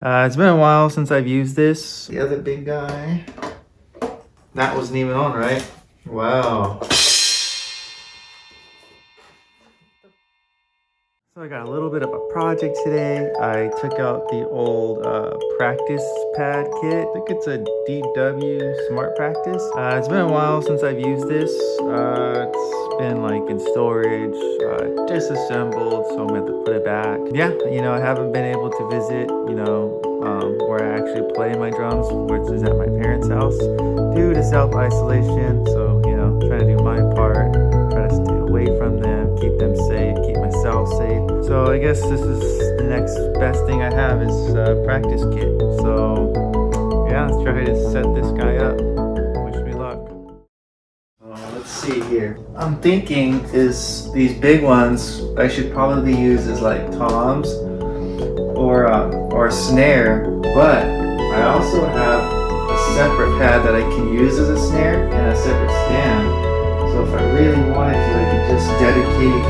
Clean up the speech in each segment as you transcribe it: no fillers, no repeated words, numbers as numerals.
It's been a while since I've used this. The other big guy. That wasn't even on, right? Wow. So I got a little bit of a project today. I took out the old practice pad kit. I think it's a DW Smart Practice. It's been a while since I've used this. It's been like in storage, disassembled, so I'm gonna have to put it back. Yeah, I haven't been able to visit, where I actually play my drums, which is at my parents' house, due to self-isolation. So, trying to do my part, try to stay away from them, keep them safe, keep myself safe. So I guess this is the next best thing I have is a practice kit. So yeah, let's try to set this guy up. Wish me luck. Let's see here. I'm thinking is these big ones I should probably use as like toms or a snare, but I also have a separate pad that I can use as a snare and a separate stand. So if I really wanted to, I could just dedicate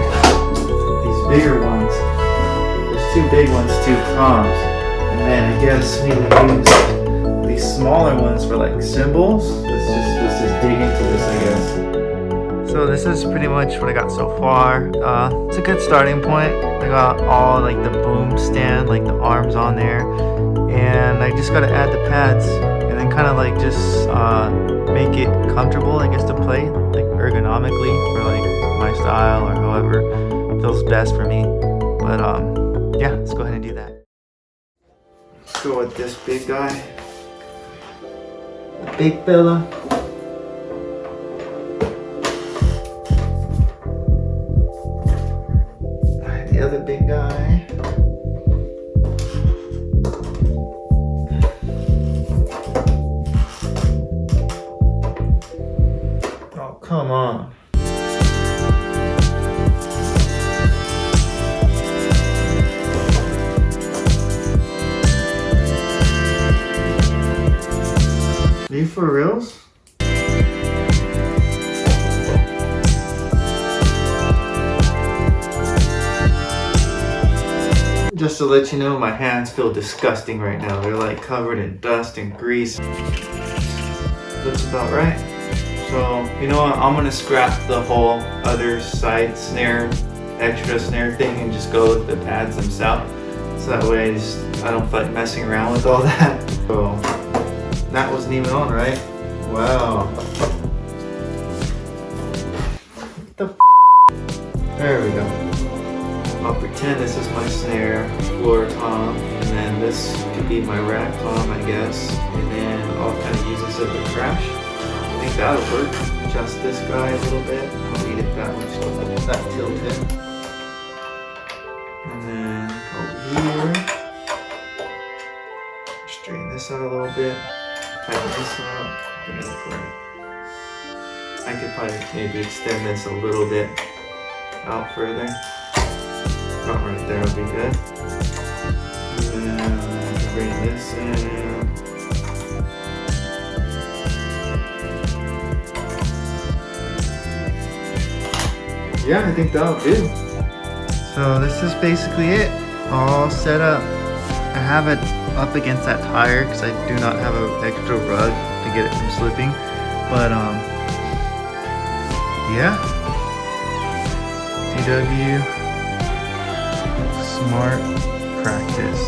these bigger ones. There's two big ones, two toms, and then I guess maybe use these smaller ones for like cymbals. Let's just dig into this, I guess. So this is pretty much what I got so far. It's a good starting point. I got all like the boom stand, like the arms on there, and I just got to add the pads and then kind of like just make it comfortable, I guess, to play like ergonomically for like my style or however feels best for me. But yeah, let's go ahead and do that. Let's go with this big guy, the big fella. The other big guy. Oh, come on. Are you for reals? Just to let you know, my hands feel disgusting right now. They're like covered in dust and grease. Looks about right. So, you know what? I'm gonna scrap the whole other side snare, extra snare thing, and just go with the pads themselves. So that way I don't feel like messing around with all that. So, that wasn't even on, right? Wow. What the f? There we go. I'll pretend this is my snare, floor tom, and then this could be my rack tom, I guess. And then I'll kind of use this as a crash. I think that'll work. Adjust this guy a little bit. I don't need it that much, that tilted. And then over here, straighten this out a little bit. Tighten this up. Bring it up right. I could probably maybe extend this a little bit out further. About right there would be good. And then bring this in. Yeah, I think that'll do. So this is basically it. All set up. I have it up against that tire because I do not have an extra rug to get it from slipping. But yeah. DW Smart Practice.